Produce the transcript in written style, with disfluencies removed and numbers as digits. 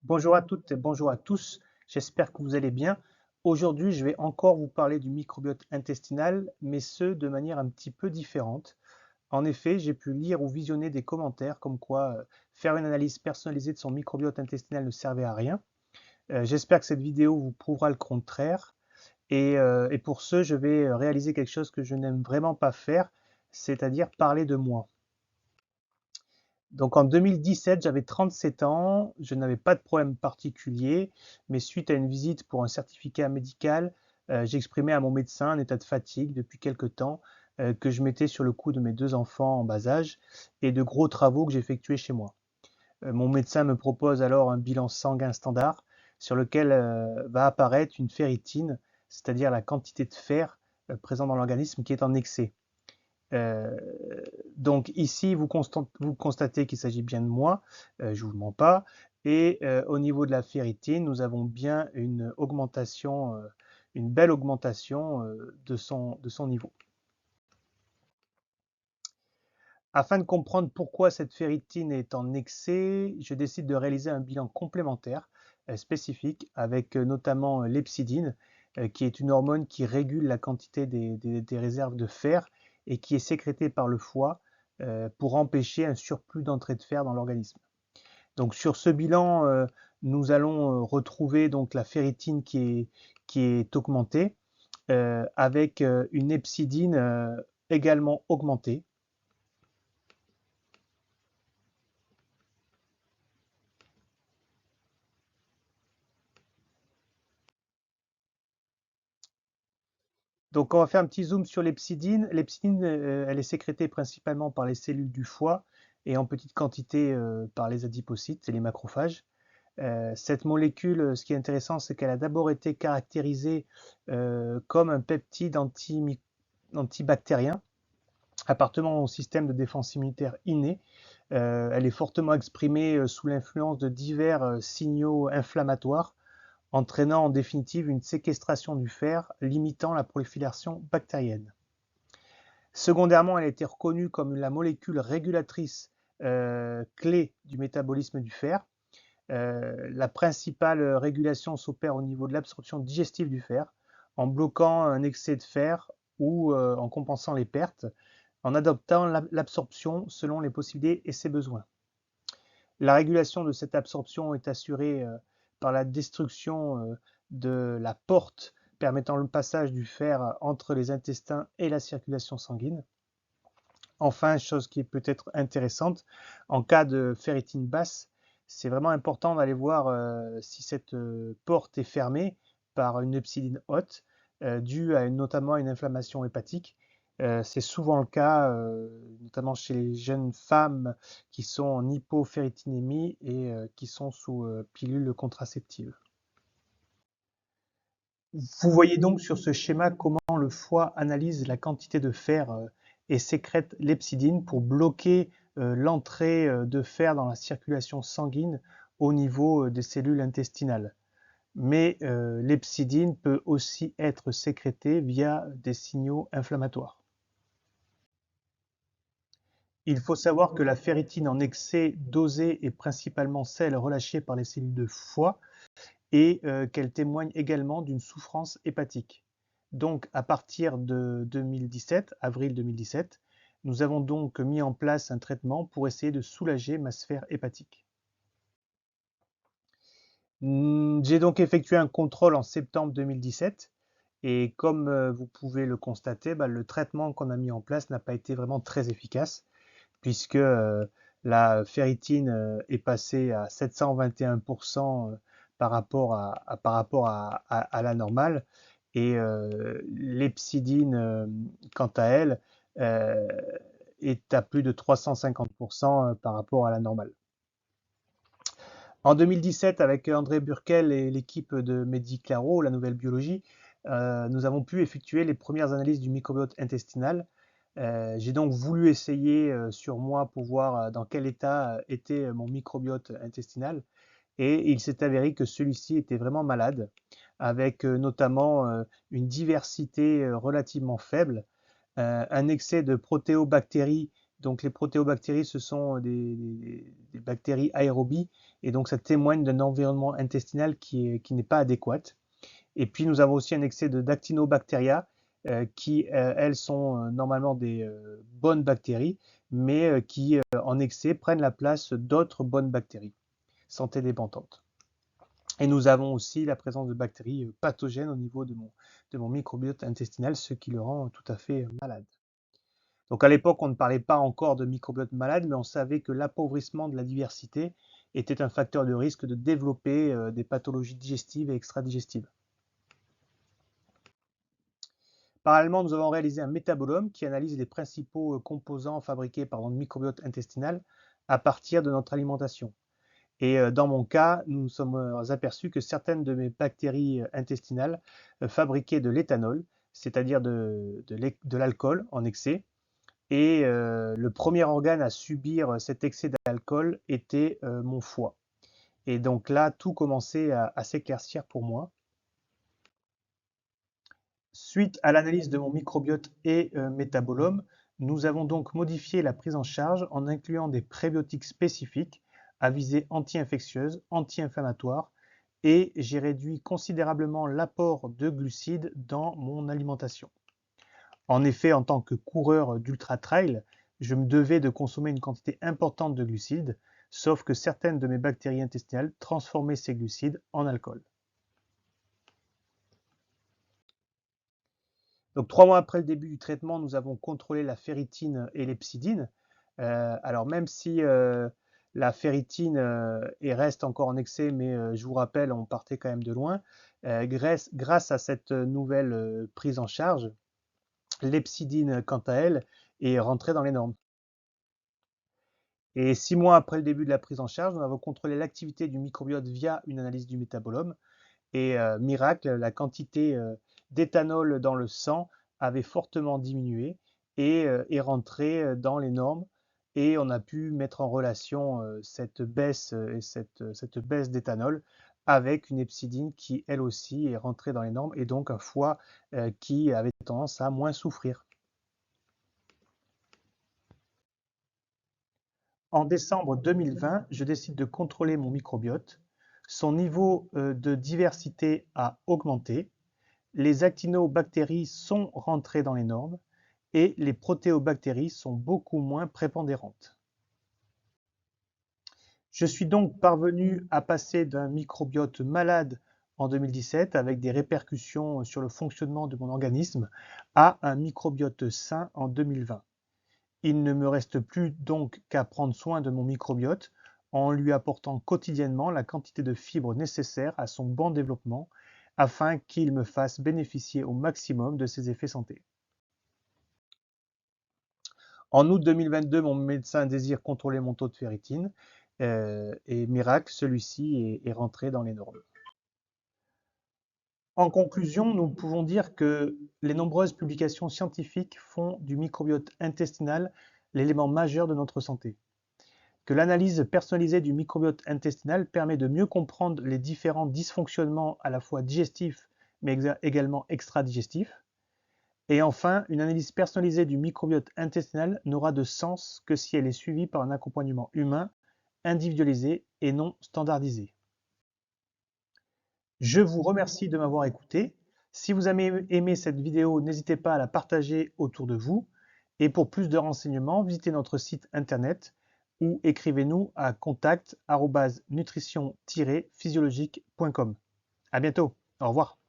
Bonjour à toutes et bonjour à tous, j'espère que vous allez bien. Aujourd'hui, je vais encore vous parler du microbiote intestinal, mais ce de manière un petit peu différente. En effet, j'ai pu lire ou visionner des commentaires comme quoi faire une analyse personnalisée de son microbiote intestinal ne servait à rien. J'espère que cette vidéo vous prouvera le contraire. Et pour ce, je vais réaliser quelque chose que je n'aime vraiment pas faire, c'est-à-dire parler de moi. Donc en 2017, j'avais 37 ans, je n'avais pas de problème particulier, mais suite à une visite pour un certificat médical, j'exprimais à mon médecin un état de fatigue depuis quelque temps que je mettais sur le coup de mes deux enfants en bas âge et de gros travaux que j'effectuais chez moi. Mon médecin me propose alors un bilan sanguin standard sur lequel va apparaître une ferritine, c'est-à-dire la quantité de fer présent dans l'organisme qui est en excès. Euh, donc ici, vous constatez qu'il s'agit bien de moi, je ne vous mens pas. Et au niveau de la ferritine, nous avons bien une augmentation, une belle augmentation de son niveau. Afin de comprendre pourquoi cette ferritine est en excès, je décide de réaliser un bilan complémentaire spécifique avec notamment l'hepsidine, qui est une hormone qui régule la quantité des réserves de fer et qui est sécrétée par le foie pour empêcher un surplus d'entrée de fer dans l'organisme. Donc sur ce bilan, nous allons retrouver donc la ferritine qui est augmentée avec une hepsidine également augmentée. Donc on va faire un petit zoom sur l'hepsidine. L'hepsidine, elle est sécrétée principalement par les cellules du foie et en petite quantité par les adipocytes et les macrophages. Cette molécule, ce qui est intéressant, c'est qu'elle a d'abord été caractérisée comme un peptide antibactérien appartenant au système de défense immunitaire inné. Elle est fortement exprimée sous l'influence de divers signaux inflammatoires entraînant en définitive une séquestration du fer, limitant la prolifération bactérienne. Secondairement, elle a été reconnue comme la molécule régulatrice clé du métabolisme du fer. La principale régulation s'opère au niveau de l'absorption digestive du fer, en bloquant un excès de fer ou en compensant les pertes, en adoptant l'absorption selon les possibilités et ses besoins. La régulation de cette absorption est assurée par la destruction de la porte permettant le passage du fer entre les intestins et la circulation sanguine. Enfin, chose qui est peut-être intéressante, en cas de ferritine basse, c'est vraiment important d'aller voir si cette porte est fermée par une hepsidine haute, due notamment à une inflammation hépatique. C'est souvent le cas, notamment chez les jeunes femmes qui sont en hypoferritinémie et qui sont sous pilule contraceptive. Vous voyez donc sur ce schéma comment le foie analyse la quantité de fer et sécrète l'hepsidine pour bloquer l'entrée de fer dans la circulation sanguine au niveau des cellules intestinales. Mais l'hepsidine peut aussi être sécrétée via des signaux inflammatoires. Il faut savoir que la ferritine en excès dosée est principalement celle relâchée par les cellules de foie et qu'elle témoigne également d'une souffrance hépatique. Donc à partir de 2017, avril 2017, nous avons donc mis en place un traitement pour essayer de soulager ma sphère hépatique. J'ai donc effectué un contrôle en septembre 2017 et comme vous pouvez le constater, bah, le traitement qu'on a mis en place n'a pas été vraiment très efficace puisque la ferritine est passée à 721% par rapport à la normale et l'hepsidine, quant à elle, euh, est à plus de 350% par rapport à la normale. En 2017, avec André Burkel et l'équipe de Mediclaro, la nouvelle biologie, nous avons pu effectuer les premières analyses du microbiote intestinal. J'ai donc voulu essayer sur moi pour voir dans quel état était mon microbiote intestinal. Et il s'est avéré que celui-ci était vraiment malade, avec notamment une diversité relativement faible, un excès de protéobactéries Donc les protéobactéries, ce sont des bactéries aérobies, et donc ça témoigne d'un environnement intestinal qui n'est pas adéquat. Et puis nous avons aussi un excès de Dactylobacteria, qui, elles, sont normalement des bonnes bactéries, mais qui, en excès, prennent la place d'autres bonnes bactéries, santé dépendantes. Et nous avons aussi la présence de bactéries pathogènes au niveau de mon microbiote intestinal, ce qui le rend tout à fait malade. Donc à l'époque, on ne parlait pas encore de microbiote malade, mais on savait que l'appauvrissement de la diversité était un facteur de risque de développer des pathologies digestives et extradigestives. Parallèlement, nous avons réalisé un métabolome qui analyse les principaux composants fabriqués par notre microbiote intestinal à partir de notre alimentation. Et dans mon cas, nous nous sommes aperçus que certaines de mes bactéries intestinales fabriquaient de l'éthanol, c'est-à-dire de l'alcool en excès. Et le premier organe à subir cet excès d'alcool était mon foie. Et donc là, tout commençait à s'éclaircir pour moi. Suite à l'analyse de mon microbiote et métabolome, nous avons donc modifié la prise en charge en incluant des prébiotiques spécifiques à visée anti-infectieuse, anti-inflammatoire, et j'ai réduit considérablement l'apport de glucides dans mon alimentation. En effet, en tant que coureur d'ultra-trail, je me devais de consommer une quantité importante de glucides, sauf que certaines de mes bactéries intestinales transformaient ces glucides en alcool. Donc 3 mois après le début du traitement, nous avons contrôlé la ferritine et l'hepsidine. Alors même si la ferritine reste encore en excès, mais je vous rappelle, on partait quand même de loin, grâce à cette nouvelle prise en charge, l'hepsidine, quant à elle, est rentrée dans les normes. Et 6 mois après le début de la prise en charge, nous avons contrôlé l'activité du microbiote via une analyse du métabolome. Et miracle, la quantité d'éthanol dans le sang avait fortement diminué et est rentrée dans les normes. Et on a pu mettre en relation cette baisse d'éthanol avec une hepsidine qui, elle aussi, est rentrée dans les normes, et donc un foie qui avait tendance à moins souffrir. En décembre 2020, je décide de contrôler mon microbiote. Son niveau de diversité a augmenté, les actinobactéries sont rentrées dans les normes et les protéobactéries sont beaucoup moins prépondérantes. Je suis donc parvenu à passer d'un microbiote malade en 2017 avec des répercussions sur le fonctionnement de mon organisme à un microbiote sain en 2020. Il ne me reste plus donc qu'à prendre soin de mon microbiote en lui apportant quotidiennement la quantité de fibres nécessaires à son bon développement afin qu'il me fasse bénéficier au maximum de ses effets santé. En août 2022, mon médecin désire contrôler mon taux de ferritine et miracle, celui-ci est rentré dans les normes. En conclusion, nous pouvons dire que les nombreuses publications scientifiques font du microbiote intestinal l'élément majeur de notre santé. Que l'analyse personnalisée du microbiote intestinal permet de mieux comprendre les différents dysfonctionnements à la fois digestifs mais également extra-digestifs. Et enfin, une analyse personnalisée du microbiote intestinal n'aura de sens que si elle est suivie par un accompagnement humain, individualisé et non standardisé. Je vous remercie de m'avoir écouté. Si vous avez aimé cette vidéo, n'hésitez pas à la partager autour de vous. Et pour plus de renseignements, visitez notre site internet ou écrivez-nous à contact@nutrition-physiologique.com. À bientôt. Au revoir.